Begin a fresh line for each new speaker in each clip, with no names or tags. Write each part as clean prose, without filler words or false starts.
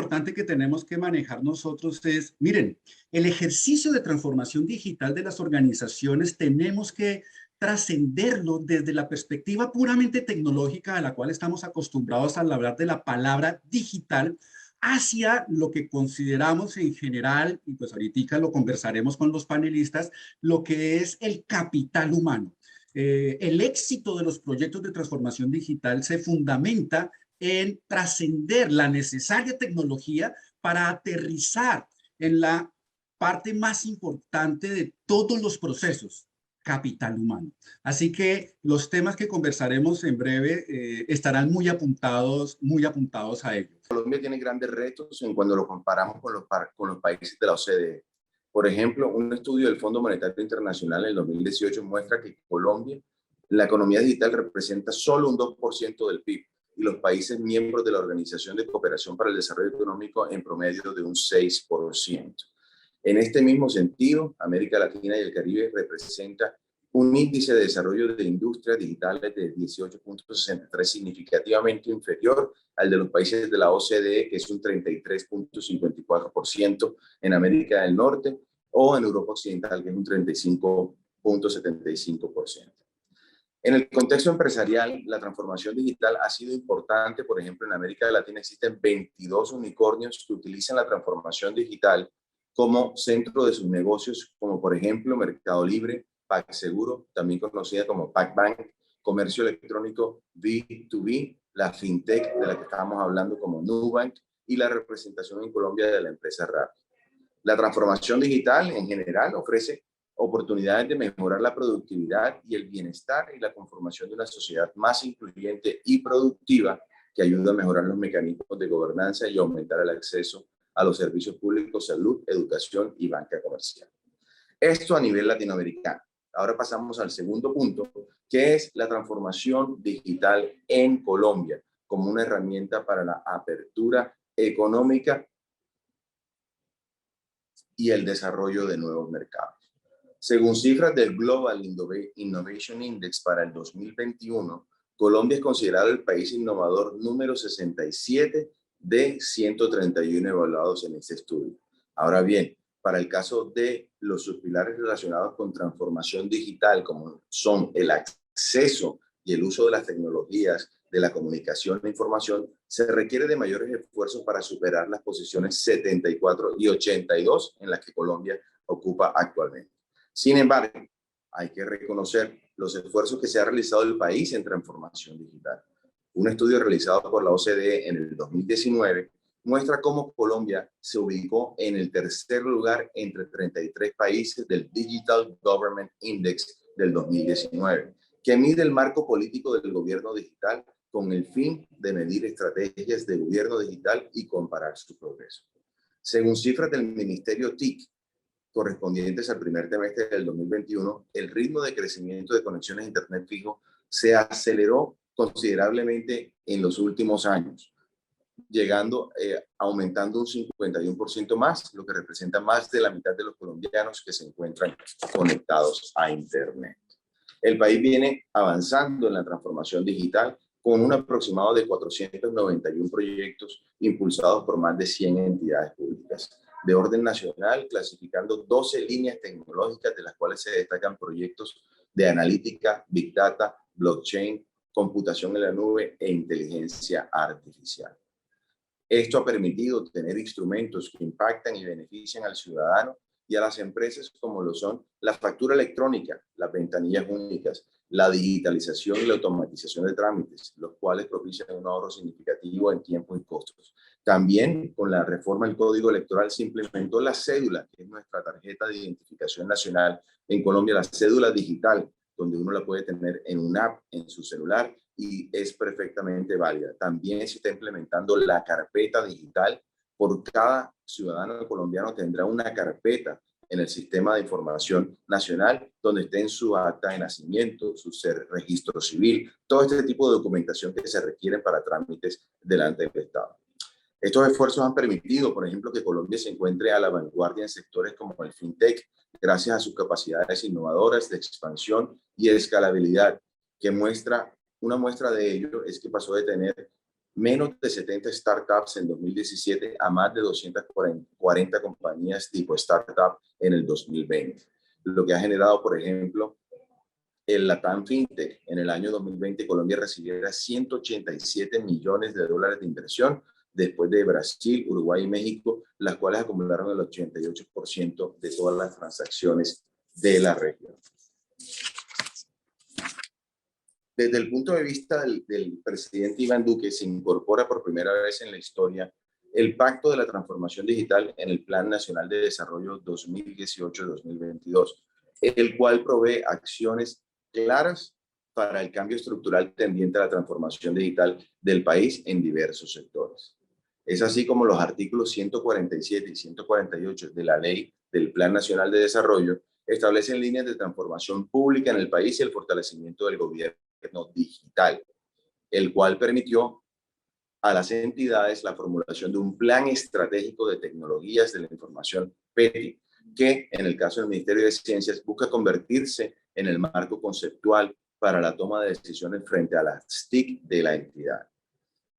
importante que tenemos que manejar nosotros es, miren, el ejercicio de transformación digital de las organizaciones tenemos que trascenderlo desde la perspectiva puramente tecnológica a la cual estamos acostumbrados al hablar de la palabra digital hacia lo que consideramos en general, y pues ahorita lo conversaremos con los panelistas, lo que es el capital humano. El éxito de los proyectos de transformación digital se fundamenta en trascender la necesaria tecnología para aterrizar en la parte más importante de todos los procesos, capital humano. Así que los temas que conversaremos en breve estarán muy apuntados a ello.
Colombia tiene grandes retos en cuando lo comparamos con los países de la OCDE. Por ejemplo, un estudio del Fondo Monetario Internacional en el 2018 muestra que Colombia, la economía digital representa solo un 2% del PIB y los países miembros de la Organización de Cooperación para el Desarrollo Económico en promedio de un 6%. En este mismo sentido, América Latina y el Caribe representa un índice de desarrollo de industrias digitales de 18.63, significativamente inferior al de los países de la OCDE, que es un 33.54% en América del Norte, o en Europa Occidental, que es un 35.75%. En el contexto empresarial, la transformación digital ha sido importante. Por ejemplo, en América Latina existen 22 unicornios que utilizan la transformación digital como centro de sus negocios, como por ejemplo Mercado Libre, PagSeguro, también conocida como PagBank, comercio electrónico B2B, la fintech de la que estábamos hablando como Nubank y la representación en Colombia de la empresa Rappi. La transformación digital en general ofrece oportunidades de mejorar la productividad y el bienestar y la conformación de una sociedad más incluyente y productiva que ayuda a mejorar los mecanismos de gobernanza y aumentar el acceso a los servicios públicos, salud, educación y banca comercial. Esto a nivel latinoamericano. Ahora pasamos al segundo punto, que es la transformación digital en Colombia como una herramienta para la apertura económica y el desarrollo de nuevos mercados. Según cifras del Global Innovation Index para el 2021, Colombia es considerado el país innovador número 67 de 131 evaluados en este estudio. Ahora bien, para el caso de los subpilares relacionados con transformación digital, como son el acceso y el uso de las tecnologías de la comunicación e información, se requiere de mayores esfuerzos para superar las posiciones 74 y 82 en las que Colombia ocupa actualmente. Sin embargo, hay que reconocer los esfuerzos que se ha realizado el país en transformación digital. Un estudio realizado por la OCDE en el 2019 muestra cómo Colombia se ubicó en el tercer lugar entre 33 países del Digital Government Index del 2019, que mide el marco político del gobierno digital con el fin de medir estrategias de gobierno digital y comparar su progreso. Según cifras del Ministerio TIC, correspondientes al primer trimestre del 2021, el ritmo de crecimiento de conexiones a Internet fijo se aceleró considerablemente en los últimos años, aumentando un 51% más, lo que representa más de la mitad de los colombianos que se encuentran conectados a Internet. El país viene avanzando en la transformación digital con un aproximado de 491 proyectos impulsados por más de 100 entidades públicas de orden nacional, clasificando 12 líneas tecnológicas, de las cuales se destacan proyectos de analítica, big data, blockchain, computación en la nube e inteligencia artificial. Esto ha permitido tener instrumentos que impactan y benefician al ciudadano y a las empresas, como lo son la factura electrónica, las ventanillas únicas, la digitalización y la automatización de trámites, los cuales propician un ahorro significativo en tiempo y costos. También con la reforma del Código Electoral se implementó la cédula, que es nuestra tarjeta de identificación nacional en Colombia, la cédula digital, donde uno la puede tener en una app en su celular y es perfectamente válida. También se está implementando la carpeta digital. Por cada ciudadano colombiano tendrá una carpeta en el sistema de información nacional donde estén su acta de nacimiento, su registro civil, todo este tipo de documentación que se requiere para trámites delante del Estado. Estos esfuerzos han permitido, por ejemplo, que Colombia se encuentre a la vanguardia en sectores como el fintech, gracias a sus capacidades innovadoras de expansión y de escalabilidad, que una muestra de ello es que pasó de tener menos de 70 startups en 2017 a más de 240 compañías tipo startup en el 2020. Lo que ha generado, por ejemplo, el Latam FinTech. En el año 2020 Colombia recibiera 187 millones de dólares de inversión después de Brasil, Uruguay y México, las cuales acumularon el 88% de todas las transacciones de la región. Desde el punto de vista del presidente Iván Duque, se incorpora por primera vez en la historia el Pacto de la Transformación Digital en el Plan Nacional de Desarrollo 2018-2022, el cual provee acciones claras para el cambio estructural tendiente a la transformación digital del país en diversos sectores. Es así como los artículos 147 y 148 de la Ley del Plan Nacional de Desarrollo establecen líneas de transformación pública en el país y el fortalecimiento del gobierno digital, el cual permitió a las entidades la formulación de un plan estratégico de tecnologías de la información PETI, que en el caso del Ministerio de Ciencias busca convertirse en el marco conceptual para la toma de decisiones frente a las TIC de la entidad.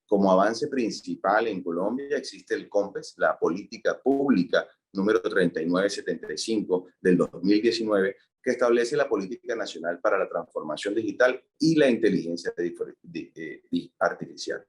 Como avance principal en Colombia existe el COMPES, la política pública número 3975 del 2019, que establece la política nacional para la transformación digital y la inteligencia artificial.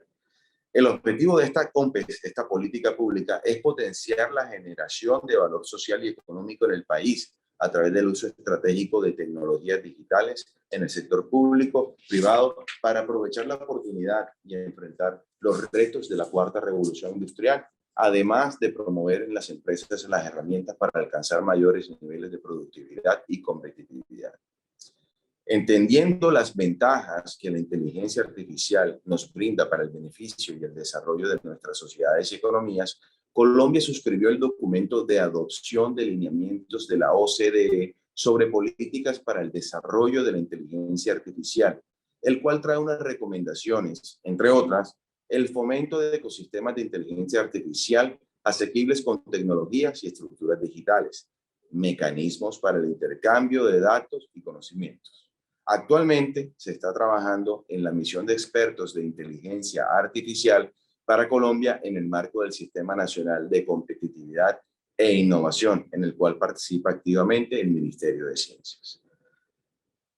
El objetivo de esta COMPES, esta política pública, es potenciar la generación de valor social y económico en el país a través del uso estratégico de tecnologías digitales en el sector público, privado, para aprovechar la oportunidad y enfrentar los retos de la cuarta revolución industrial, además de promover en las empresas las herramientas para alcanzar mayores niveles de productividad y competitividad. Entendiendo las ventajas que la inteligencia artificial nos brinda para el beneficio y el desarrollo de nuestras sociedades y economías, Colombia suscribió el documento de adopción de lineamientos de la OCDE sobre políticas para el desarrollo de la inteligencia artificial, el cual trae unas recomendaciones, entre otras, el fomento de ecosistemas de inteligencia artificial asequibles con tecnologías y estructuras digitales, mecanismos para el intercambio de datos y conocimientos. Actualmente se está trabajando en la misión de expertos de inteligencia artificial para Colombia en el marco del Sistema Nacional de Competitividad e Innovación, en el cual participa activamente el Ministerio de Ciencias.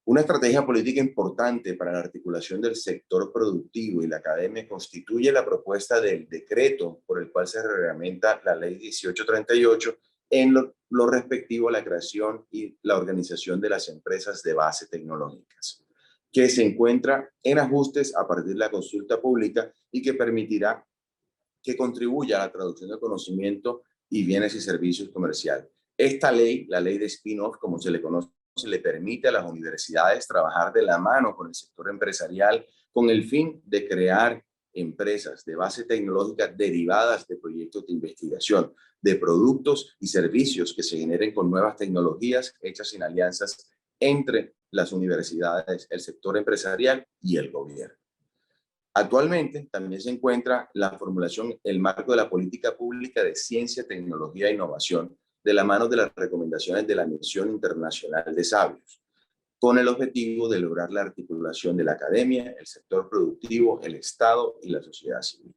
Una estrategia política importante para la articulación del sector productivo y la academia constituye la propuesta del decreto por el cual se reglamenta la Ley 1838 en lo respectivo a la creación y la organización de las empresas de base tecnológicas, que se encuentra en ajustes a partir de la consulta pública y que permitirá que contribuya a la traducción del conocimiento y bienes y servicios comerciales. Esta ley, la ley de spin-off, como se le conoce, le permite a las universidades trabajar de la mano con el sector empresarial con el fin de crear empresas de base tecnológica derivadas de proyectos de investigación, de productos y servicios que se generen con nuevas tecnologías hechas en alianzas entre las universidades, el sector empresarial y el gobierno. Actualmente también se encuentra la formulación, el marco de la política pública de ciencia, tecnología e innovación, de la mano de las recomendaciones de la Misión Internacional de Sabios, con el objetivo de lograr la articulación de la academia, el sector productivo, el Estado y la sociedad civil.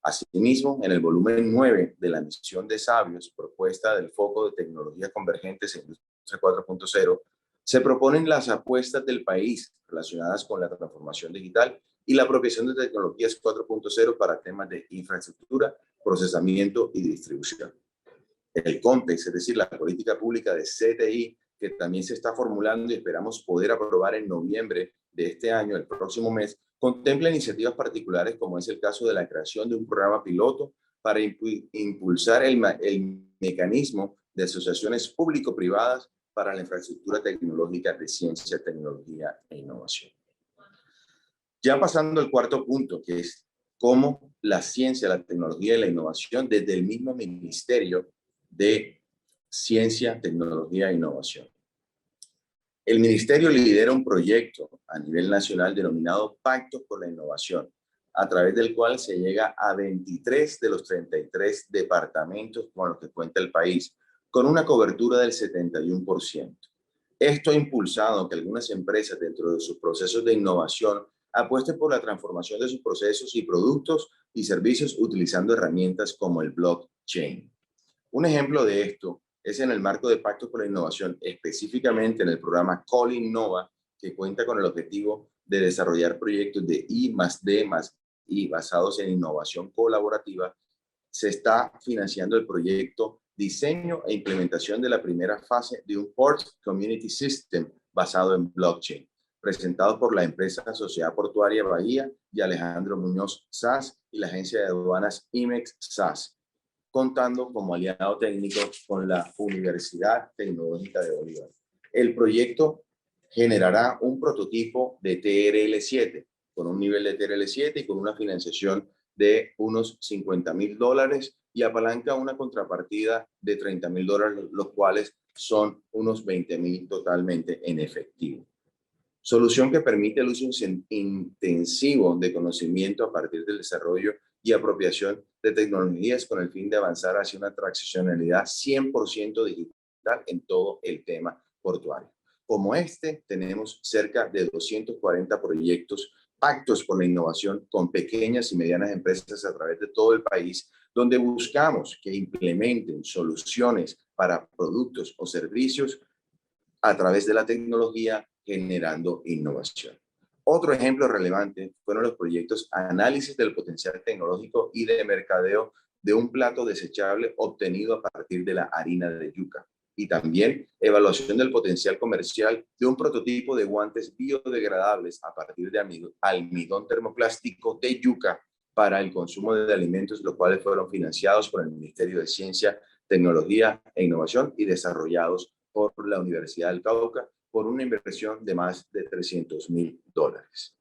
Asimismo, en el volumen 9 de la Misión de Sabios, propuesta del foco de tecnologías convergentes en Industria 4.0, se proponen las apuestas del país relacionadas con la transformación digital y la apropiación de tecnologías 4.0 para temas de infraestructura, procesamiento y distribución. El COMPES, es decir, la política pública de CTI, que también se está formulando y esperamos poder aprobar en noviembre de este año, el próximo mes, contempla iniciativas particulares como es el caso de la creación de un programa piloto para impulsar el mecanismo de asociaciones público-privadas para la infraestructura tecnológica de ciencia, tecnología e innovación. Ya pasando al cuarto punto, que es cómo la ciencia, la tecnología y la innovación desde el mismo Ministerio de Ciencia, Tecnología e Innovación. El Ministerio lidera un proyecto a nivel nacional denominado Pacto por la Innovación, a través del cual se llega a 23 de los 33 departamentos con los que cuenta el país, con una cobertura del 71%. Esto ha impulsado que algunas empresas dentro de sus procesos de innovación apueste por la transformación de sus procesos y productos y servicios utilizando herramientas como el blockchain. Un ejemplo de esto es en el marco de Pactos por la Innovación, específicamente en el programa Colinnova, que cuenta con el objetivo de desarrollar proyectos de I+D+I basados en innovación colaborativa. Se está financiando el proyecto Diseño e implementación de la primera fase de un Port Community System basado en blockchain, presentado por la empresa Sociedad Portuaria Bahía y Alejandro Muñoz SAS y la agencia de aduanas IMEX SAS, contando como aliado técnico con la Universidad Tecnológica de Bolívar. El proyecto generará un prototipo de TRL7, con un nivel de TRL7 y con una financiación de unos $50,000 y apalanca una contrapartida de $30,000, los cuales son unos $20,000 totalmente en efectivo. Solución que permite el uso intensivo de conocimiento a partir del desarrollo y apropiación de tecnologías con el fin de avanzar hacia una transicionalidad 100% digital en todo el tema portuario. Como este, tenemos cerca de 240 proyectos, pactos por la innovación con pequeñas y medianas empresas a través de todo el país, donde buscamos que implementen soluciones para productos o servicios a través de la tecnología, generando innovación. Otro ejemplo relevante fueron los proyectos Análisis del Potencial Tecnológico y de Mercadeo de un plato desechable obtenido a partir de la harina de yuca, y también evaluación del potencial comercial de un prototipo de guantes biodegradables a partir de almidón termoplástico de yuca para el consumo de alimentos, los cuales fueron financiados por el Ministerio de Ciencia, Tecnología e Innovación y desarrollados por la Universidad del Cauca por una inversión de más de $300,000.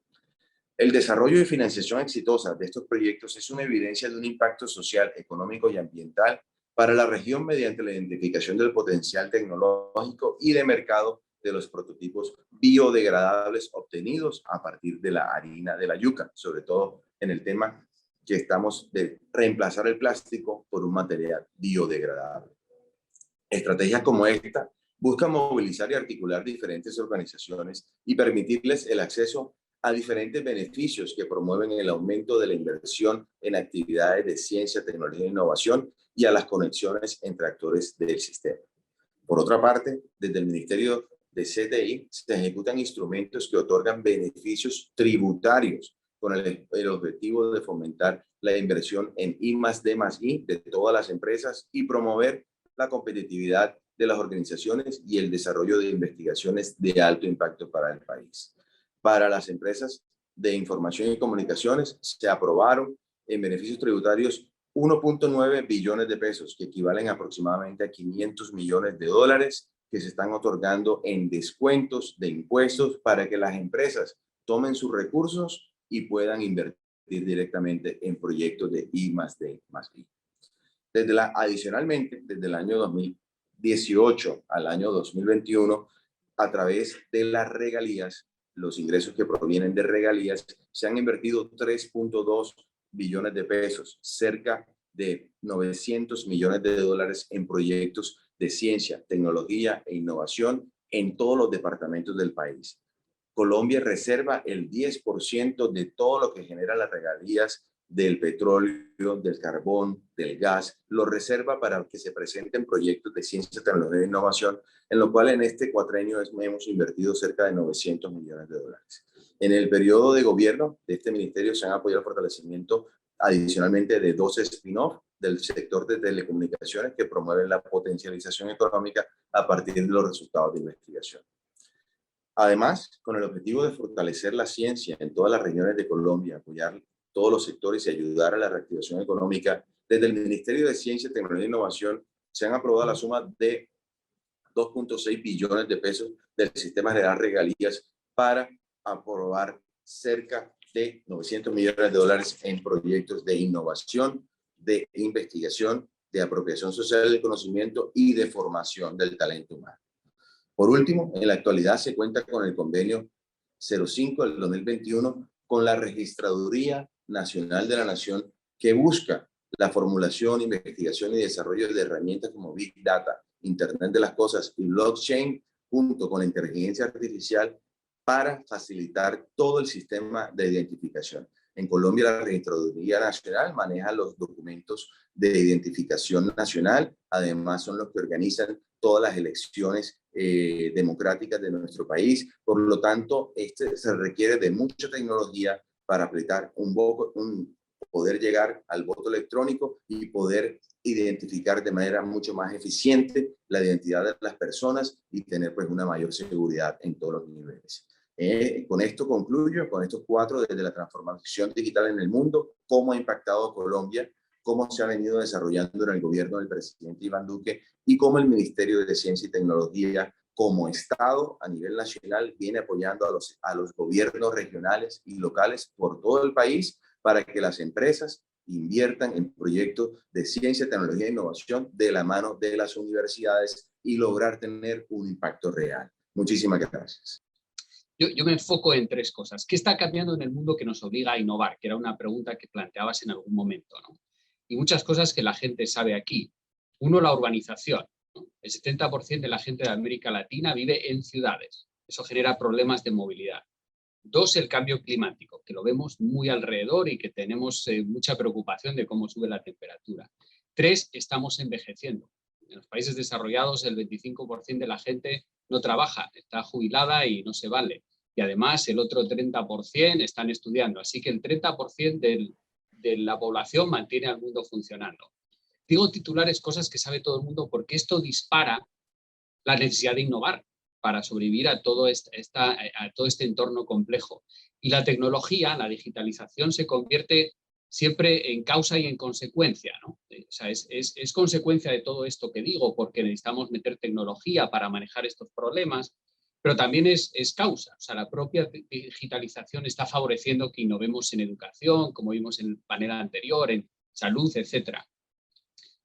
El desarrollo y financiación exitosa de estos proyectos es una evidencia de un impacto social, económico y ambiental para la región mediante la identificación del potencial tecnológico y de mercado de los prototipos biodegradables obtenidos a partir de la harina de la yuca, sobre todo en el tema que estamos de reemplazar el plástico por un material biodegradable. Estrategias como esta buscan movilizar y articular diferentes organizaciones y permitirles el acceso a diferentes beneficios que promueven el aumento de la inversión en actividades de ciencia, tecnología e innovación y a las conexiones entre actores del sistema. Por otra parte, desde el Ministerio de CTI se ejecutan instrumentos que otorgan beneficios tributarios con el objetivo de fomentar la inversión en I+D+I de todas las empresas y promover la competitividad de las organizaciones y el desarrollo de investigaciones de alto impacto para el país. Para las empresas de información y comunicaciones se aprobaron en beneficios tributarios 1.9 billones de pesos, que equivalen aproximadamente a $500 millones que se están otorgando en descuentos de impuestos para que las empresas tomen sus recursos y puedan invertir directamente en proyectos de I+D+I. Adicionalmente, desde el año 2018 al año 2021, a través de las regalías, los ingresos que provienen de regalías, se han invertido 3.2 billones de pesos, cerca de $900 millones en proyectos de ciencia, tecnología e innovación en todos los departamentos del país. Colombia reserva el 10% de todo lo que genera las regalías del petróleo, del carbón, del gas, lo reserva para que se presenten proyectos de ciencia, tecnología e innovación, en lo cual en este cuatrenio hemos invertido cerca de $900 millones. En el periodo de gobierno de este ministerio se han apoyado el fortalecimiento adicionalmente de 12 spin-off del sector de telecomunicaciones que promueven la potencialización económica a partir de los resultados de investigación. Además, con el objetivo de fortalecer la ciencia en todas las regiones de Colombia, apoyar todos los sectores y ayudar a la reactivación económica, desde el Ministerio de Ciencia, Tecnología e Innovación se han aprobado la suma de 2.6 billones de pesos del sistema de las regalías para aprobar cerca de $900 millones en proyectos de innovación, de investigación, de apropiación social del conocimiento y de formación del talento humano. Por último, en la actualidad se cuenta con el convenio 05 del 2021 con la Registraduría Nacional de la Nación, que busca la formulación, investigación y desarrollo de herramientas como Big Data, Internet de las Cosas y Blockchain, junto con la inteligencia artificial, para facilitar todo el sistema de identificación. En Colombia, la Registraduría Nacional maneja los documentos de identificación nacional, además son los que organizan todas las elecciones democráticas de nuestro país. Por lo tanto, se requiere de mucha tecnología para aplicar poder llegar al voto electrónico y poder identificar de manera mucho más eficiente la identidad de las personas y tener pues una mayor seguridad en todos los niveles. Con esto concluyo, con estos 4 desde la transformación digital en el mundo, cómo ha impactado Colombia, cómo se ha venido desarrollando en el gobierno del presidente Iván Duque y cómo el Ministerio de Ciencia y Tecnología como Estado a nivel nacional viene apoyando a los gobiernos regionales y locales por todo el país para que las empresas inviertan en proyectos de ciencia, tecnología e innovación de la mano de las universidades y lograr tener un impacto real. Muchísimas gracias.
Yo me enfoco en 3 cosas. ¿Qué está cambiando en el mundo que nos obliga a innovar? Que era una pregunta que planteabas en algún momento, ¿no? Y muchas cosas que la gente sabe aquí. Uno, la urbanización, ¿no? El 70% de la gente de América Latina vive en ciudades. Eso genera problemas de movilidad. 2, el cambio climático, que lo vemos muy alrededor y que tenemos mucha preocupación de cómo sube la temperatura. 3, estamos envejeciendo. En los países desarrollados el 25% de la gente no trabaja, está jubilada y no se vale. Y además el otro 30% están estudiando. Así que el 30% de la población mantiene al mundo funcionando. Digo titulares, cosas que sabe todo el mundo, porque esto dispara la necesidad de innovar para sobrevivir a todo este entorno complejo. Y la tecnología, la digitalización, se convierte siempre en causa y en consecuencia, ¿no? O sea, es consecuencia de todo esto que digo, porque necesitamos meter tecnología para manejar estos problemas, pero también es causa. O sea, la propia digitalización está favoreciendo que innovemos en educación, como vimos en el panel anterior, en salud, etcétera.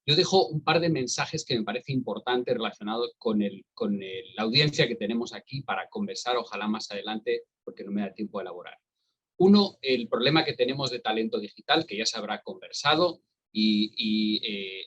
Yo dejo un par de mensajes que me parece importante relacionados con la audiencia que tenemos aquí para conversar, ojalá más adelante, porque no me da tiempo de elaborar. Uno, el problema que tenemos de talento digital, que ya se habrá conversado, y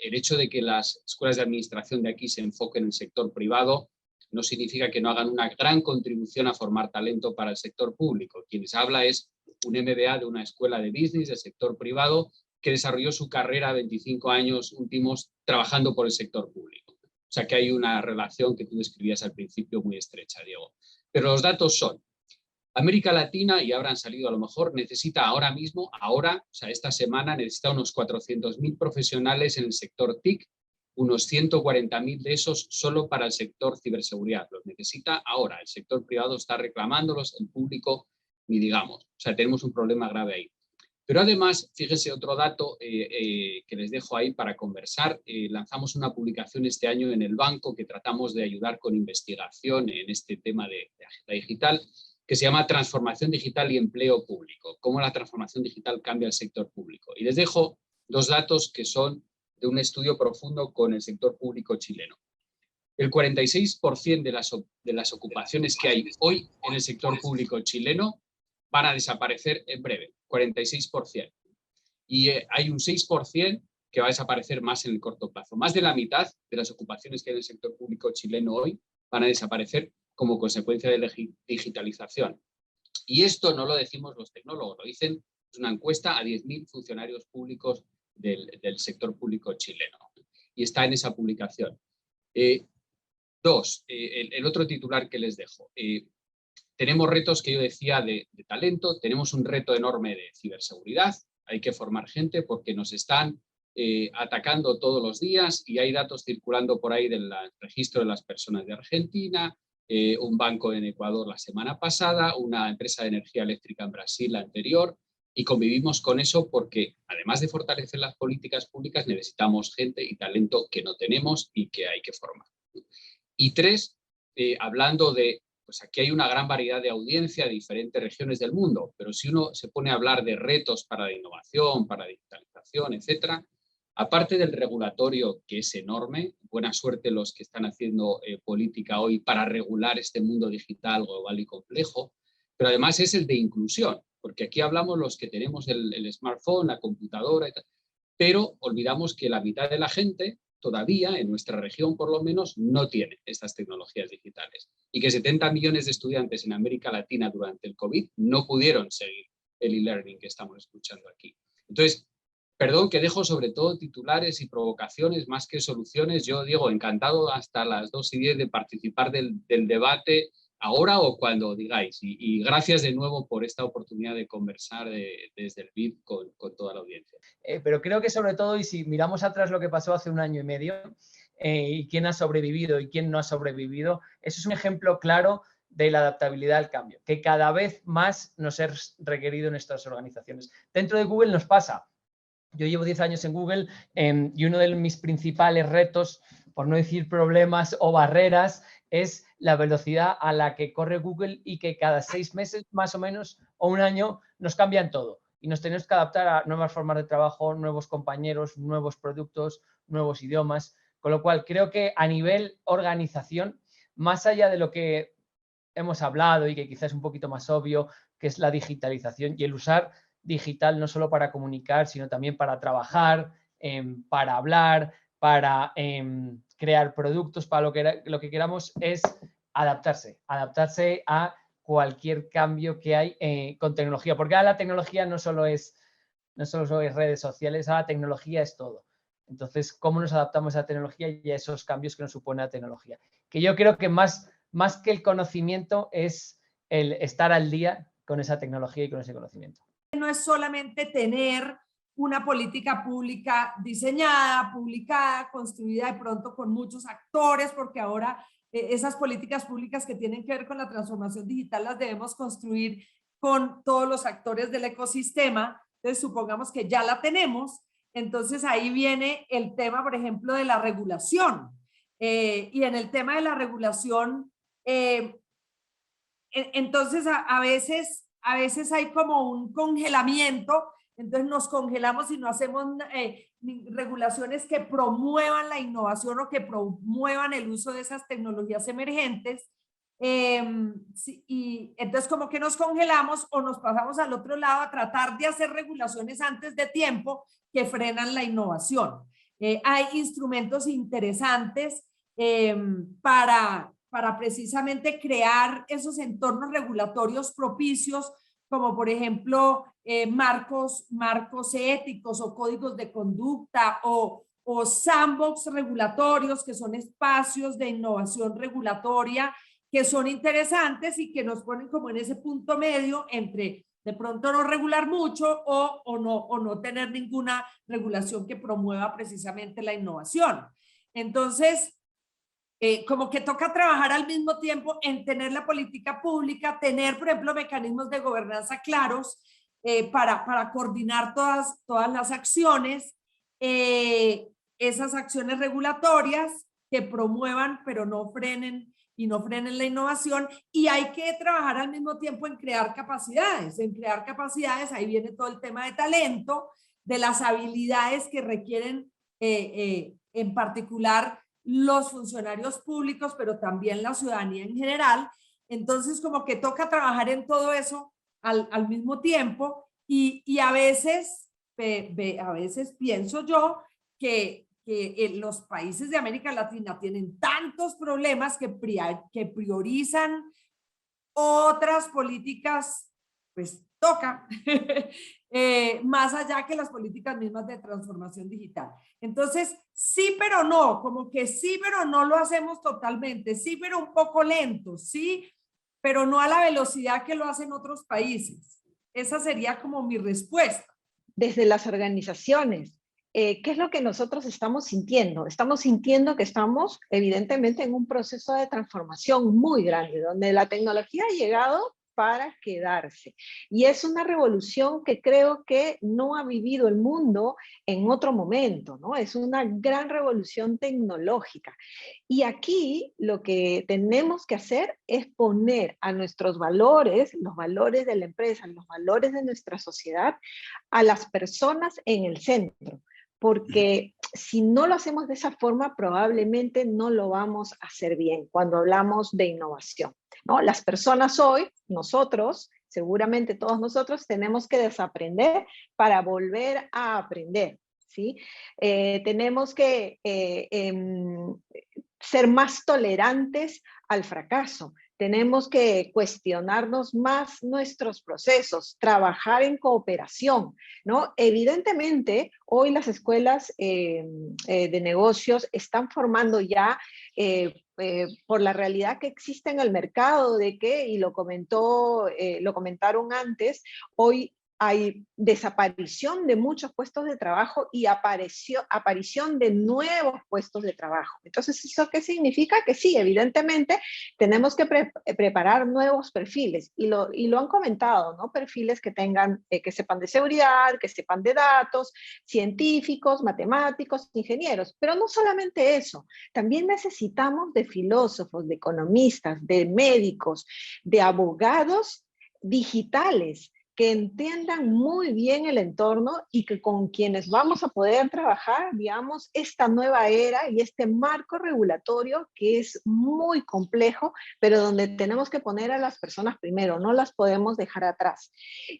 el hecho de que las escuelas de administración de aquí se enfoquen en el sector privado no significa que no hagan una gran contribución a formar talento para el sector público. Quienes habla es un MBA de una escuela de business del sector privado que desarrolló su carrera 25 años últimos trabajando por el sector público. O sea que hay una relación que tú describías al principio muy estrecha, Diego. Pero los datos son, América Latina, y habrán salido a lo mejor, necesita ahora mismo, o sea, esta semana necesita unos 400.000 profesionales en el sector TIC, unos 140.000 de esos solo para el sector ciberseguridad. Los necesita ahora, el sector privado está reclamándolos, el público ni digamos. O sea, tenemos un problema grave ahí. Pero además, fíjense otro dato que les dejo ahí para conversar. Lanzamos una publicación este año en el banco que tratamos de ayudar con investigación en este tema de agenda digital, que se llama Transformación Digital y Empleo Público. Cómo la transformación digital cambia el sector público. Y les dejo 2 datos que son de un estudio profundo con el sector público chileno. El 46% de las ocupaciones que hay hoy en el sector público chileno van a desaparecer en breve, 46%. Y hay un 6% que va a desaparecer más en el corto plazo. Más de la mitad de las ocupaciones que hay en el sector público chileno hoy van a desaparecer como consecuencia de la digitalización. Y esto no lo decimos los tecnólogos, lo dicen, es una encuesta a 10.000 funcionarios públicos del sector público chileno. Y está en esa publicación. 2, el otro titular que les dejo. Tenemos retos que yo decía de talento, tenemos un reto enorme de ciberseguridad, hay que formar gente porque nos están atacando todos los días y hay datos circulando por ahí del registro de las personas de Argentina, un banco en Ecuador la semana pasada, una empresa de energía eléctrica en Brasil la anterior, y convivimos con eso porque además de fortalecer las políticas públicas necesitamos gente y talento que no tenemos y que hay que formar. Y 3, hablando de, pues aquí hay una gran variedad de audiencia de diferentes regiones del mundo, pero si uno se pone a hablar de retos para la innovación, para la digitalización, etcétera, aparte del regulatorio, que es enorme, buena suerte los que están haciendo política hoy para regular este mundo digital global y complejo, pero además es el de inclusión, porque aquí hablamos los que tenemos el smartphone, la computadora, pero olvidamos que la mitad de la gente todavía, en nuestra región por lo menos, no tiene estas tecnologías digitales. Y que 70 millones de estudiantes en América Latina durante el COVID no pudieron seguir el e-learning que estamos escuchando aquí. Entonces, perdón que dejo sobre todo titulares y provocaciones más que soluciones. Yo, Diego, encantado hasta las 2:10 de participar del debate ahora o cuando digáis. Y gracias de nuevo por esta oportunidad de conversar desde el BID con toda la audiencia.
Pero creo que sobre todo, y si miramos atrás lo que pasó hace 1 año y medio, y quién ha sobrevivido y quién no ha sobrevivido, eso es un ejemplo claro de la adaptabilidad al cambio, que cada vez más nos es requerido en nuestras organizaciones. Dentro de Google nos pasa. Yo llevo 10 años en Google y uno de mis principales retos, por no decir problemas o barreras, es la velocidad a la que corre Google y que cada 6 meses más o menos o 1 año nos cambian todo. Y nos tenemos que adaptar a nuevas formas de trabajo, nuevos compañeros, nuevos productos, nuevos idiomas. Con lo cual creo que a nivel organización, más allá de lo que hemos hablado y que quizás es un poquito más obvio, que es la digitalización y el usar digital no solo para comunicar, sino también para trabajar, para hablar, para crear productos, para lo que queramos, es adaptarse a cualquier cambio que hay con tecnología, porque ahora la tecnología no solo es redes sociales, ahora la tecnología es todo. Entonces, ¿cómo nos adaptamos a la tecnología y a esos cambios que nos supone la tecnología? Que yo creo que más que el conocimiento es el estar al día con esa tecnología y con ese conocimiento.
No es solamente tener una política pública diseñada, publicada, construida de pronto con muchos actores, porque ahora esas políticas públicas que tienen que ver con la transformación digital las debemos construir con todos los actores del ecosistema. Entonces, supongamos que ya la tenemos. Entonces, ahí viene el tema, por ejemplo, de la regulación. Y en el tema de la regulación, entonces a veces hay como un congelamiento, entonces nos congelamos y no hacemos regulaciones que promuevan la innovación o que promuevan el uso de esas tecnologías emergentes. Y entonces como que nos congelamos o nos pasamos al otro lado a tratar de hacer regulaciones antes de tiempo que frenan la innovación. Hay instrumentos interesantes para precisamente crear esos entornos regulatorios propicios, como por ejemplo marcos éticos o códigos de conducta o sandbox regulatorios, que son espacios de innovación regulatoria que son interesantes y que nos ponen como en ese punto medio entre de pronto no regular mucho o no tener ninguna regulación que promueva precisamente la innovación. Entonces, como que toca trabajar al mismo tiempo en tener la política pública, tener, por ejemplo, mecanismos de gobernanza claros para coordinar todas las acciones, esas acciones regulatorias que promuevan pero no frenen la innovación, y hay que trabajar al mismo tiempo en crear capacidades. Ahí viene todo el tema de talento, de las habilidades que requieren en particular los funcionarios públicos, pero también la ciudadanía en general. Entonces, como que toca trabajar en todo eso al mismo tiempo, y a veces pienso yo que los países de América Latina tienen tantos problemas que priorizan otras políticas, pues toca, más allá que las políticas mismas de transformación digital. Entonces, sí, pero no, como que sí, pero no lo hacemos totalmente, sí, pero un poco lento, sí, pero no a la velocidad que lo hacen otros países. Esa sería como mi respuesta.
Desde las organizaciones, ¿qué es lo que nosotros estamos sintiendo? Estamos sintiendo que estamos evidentemente en un proceso de transformación muy grande, donde la tecnología ha llegado para quedarse. Y es una revolución que creo que no ha vivido el mundo en otro momento, ¿no? Es una gran revolución tecnológica. Y aquí lo que tenemos que hacer es poner a nuestros valores, los valores de la empresa, los valores de nuestra sociedad, a las personas en el centro. Porque si no lo hacemos de esa forma, probablemente no lo vamos a hacer bien cuando hablamos de innovación, ¿no? Las personas hoy, nosotros, seguramente todos nosotros, tenemos que desaprender para volver a aprender. ¿sí? Tenemos que ser más tolerantes al fracaso. Tenemos que cuestionarnos más nuestros procesos, trabajar en cooperación, ¿no? Evidentemente, hoy las escuelas de negocios están formando ya por la realidad que existe en el mercado de que, y lo comentaron antes, hoy hay desaparición de muchos puestos de trabajo y aparición de nuevos puestos de trabajo. Entonces, ¿eso qué significa? Que sí, evidentemente tenemos que preparar nuevos perfiles y lo han comentado, ¿no? Perfiles que tengan, que sepan de seguridad, que sepan de datos, científicos, matemáticos, ingenieros. Pero no solamente eso, también necesitamos de filósofos, de economistas, de médicos, de abogados digitales, que entiendan muy bien el entorno y que con quienes vamos a poder trabajar, digamos, esta nueva era y este marco regulatorio que es muy complejo, pero donde tenemos que poner a las personas primero, no las podemos dejar atrás.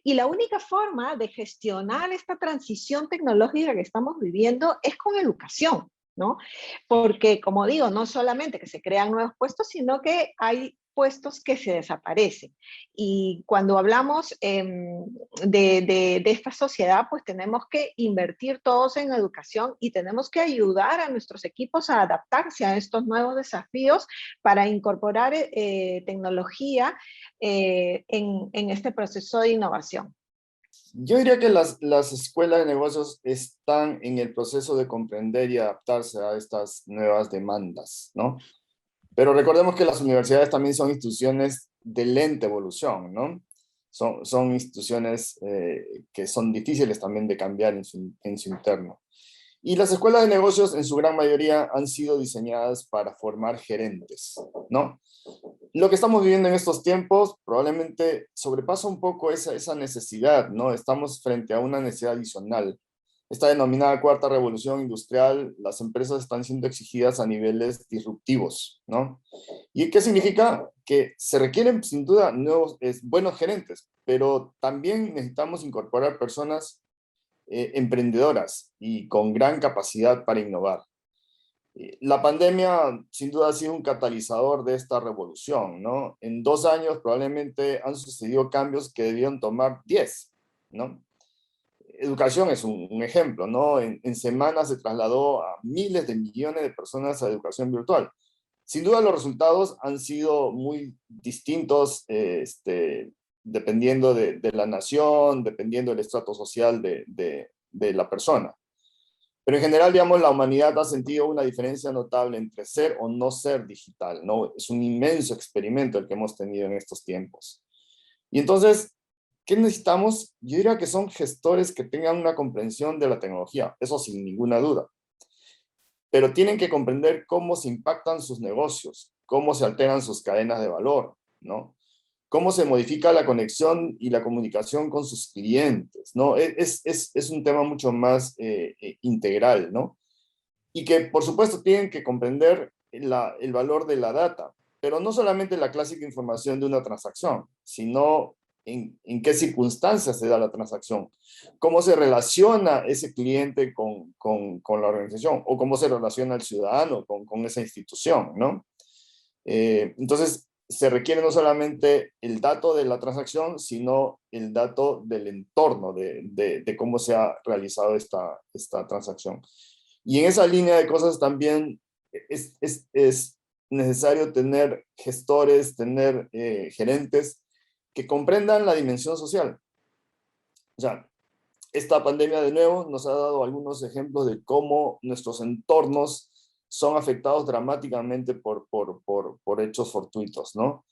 Y la única forma de gestionar esta transición tecnológica que estamos viviendo es con educación, ¿no? Porque, como digo, no solamente que se crean nuevos puestos, sino que hay puestos que se desaparecen. Y cuando hablamos de esta sociedad, pues tenemos que invertir todos en educación y tenemos que ayudar a nuestros equipos a adaptarse a estos nuevos desafíos para incorporar tecnología en este proceso de innovación.
Yo diría que las escuelas de negocios están en el proceso de comprender y adaptarse a estas nuevas demandas, ¿no? Pero recordemos que las universidades también son instituciones de lenta evolución, ¿no? Son instituciones que son difíciles también de cambiar en su interno. Y las escuelas de negocios en su gran mayoría han sido diseñadas para formar gerentes, ¿no? Lo que estamos viviendo en estos tiempos probablemente sobrepasa un poco esa necesidad, ¿no? Estamos frente a una necesidad adicional. Esta denominada cuarta revolución industrial, las empresas están siendo exigidas a niveles disruptivos, ¿no? ¿Y qué significa? Que se requieren sin duda buenos gerentes, pero también necesitamos incorporar personas emprendedoras y con gran capacidad para innovar. La pandemia sin duda ha sido un catalizador de esta revolución, ¿no? En 2 años probablemente han sucedido cambios que debían tomar 10, ¿no? Educación es un ejemplo, ¿no? En semanas se trasladó a miles de millones de personas a educación virtual. Sin duda los resultados han sido muy distintos, dependiendo de la nación, dependiendo del estrato social de la persona. Pero en general, digamos, la humanidad ha sentido una diferencia notable entre ser o no ser digital, ¿no? Es un inmenso experimento el que hemos tenido en estos tiempos. Y entonces, ¿qué necesitamos? Yo diría que son gestores que tengan una comprensión de la tecnología, eso sin ninguna duda. Pero tienen que comprender cómo se impactan sus negocios, cómo se alteran sus cadenas de valor, ¿no? Cómo se modifica la conexión y la comunicación con sus clientes, ¿no? Es un tema mucho más integral, ¿no? Y que, por supuesto, tienen que comprender el valor de la data, pero no solamente la clásica información de una transacción, sino en qué circunstancias se da la transacción, cómo se relaciona ese cliente con la organización, o cómo se relaciona el ciudadano con esa institución, ¿no? Entonces, se requiere no solamente el dato de la transacción, sino el dato del entorno de cómo se ha realizado esta transacción. Y en esa línea de cosas también es necesario tener gestores, tener gerentes que comprendan la dimensión social. O sea, esta pandemia de nuevo nos ha dado algunos ejemplos de cómo nuestros entornos son afectados dramáticamente por hechos fortuitos, ¿no?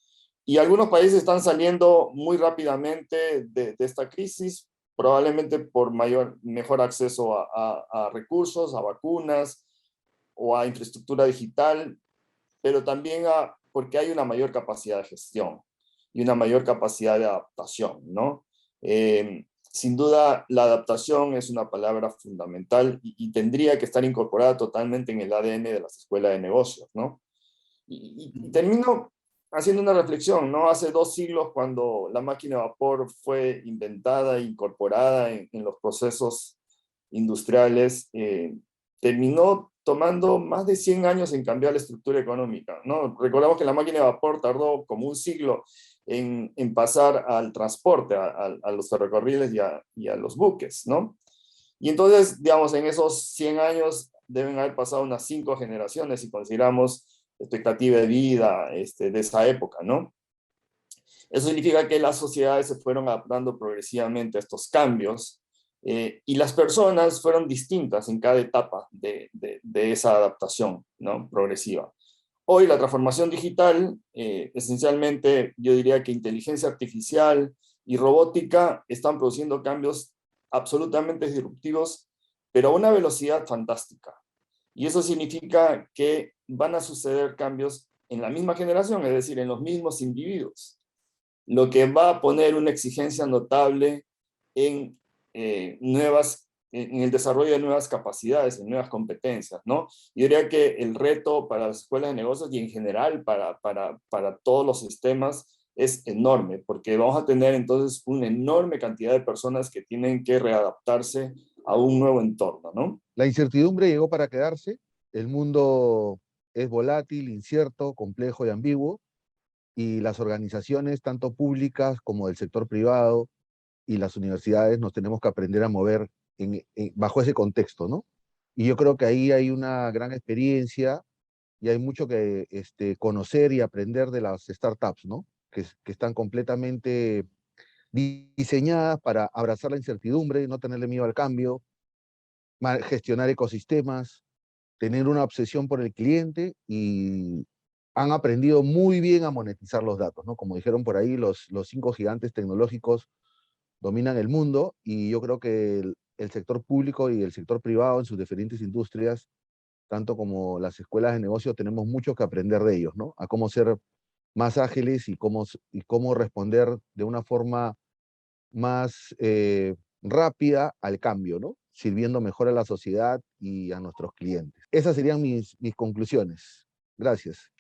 Y algunos países están saliendo muy rápidamente de esta crisis, probablemente por mejor acceso a recursos, a vacunas o a infraestructura digital, pero también porque hay una mayor capacidad de gestión y una mayor capacidad de adaptación, ¿no? Sin duda, la adaptación es una palabra fundamental y tendría que estar incorporada totalmente en el ADN de las escuelas de negocios, ¿no? Y termino haciendo una reflexión, ¿no? Hace 2 siglos, cuando la máquina de vapor fue inventada e incorporada en los procesos industriales, terminó tomando más de 100 años en cambiar la estructura económica, ¿no? Recordamos que la máquina de vapor tardó como un siglo en pasar al transporte, a los ferrocarriles y a los buques, ¿no? Y entonces, digamos, en esos 100 años deben haber pasado unas 5 generaciones si consideramos expectativa de vida de esa época, ¿no? Eso significa que las sociedades se fueron adaptando progresivamente a estos cambios y las personas fueron distintas en cada etapa de esa adaptación, ¿no? Progresiva. Hoy la transformación digital, esencialmente yo diría que inteligencia artificial y robótica están produciendo cambios absolutamente disruptivos, pero a una velocidad fantástica. Y eso significa que van a suceder cambios en la misma generación, es decir, en los mismos individuos, lo que va a poner una exigencia notable en en el desarrollo de nuevas capacidades, en nuevas competencias, ¿no? Yo diría que el reto para las escuelas de negocios y en general para todos los sistemas es enorme, porque vamos a tener entonces una enorme cantidad de personas que tienen que readaptarse a un nuevo entorno, ¿no?
La incertidumbre llegó para quedarse, el mundo es volátil, incierto, complejo y ambiguo, y las organizaciones, tanto públicas como del sector privado, y las universidades nos tenemos que aprender a mover bajo ese contexto, ¿no? Y yo creo que ahí hay una gran experiencia y hay mucho que conocer y aprender de las startups, ¿no? Que están completamente diseñadas para abrazar la incertidumbre, no tenerle miedo al cambio, gestionar ecosistemas, tener una obsesión por el cliente y han aprendido muy bien a monetizar los datos, ¿no? Como dijeron por ahí, los 5 gigantes tecnológicos dominan el mundo y yo creo que el sector público y el sector privado en sus diferentes industrias, tanto como las escuelas de negocio, tenemos mucho que aprender de ellos, ¿no? A cómo ser más ágiles y cómo responder de una forma más rápida al cambio, ¿no? Sirviendo mejor a la sociedad y a nuestros clientes. Esas serían mis conclusiones. Gracias.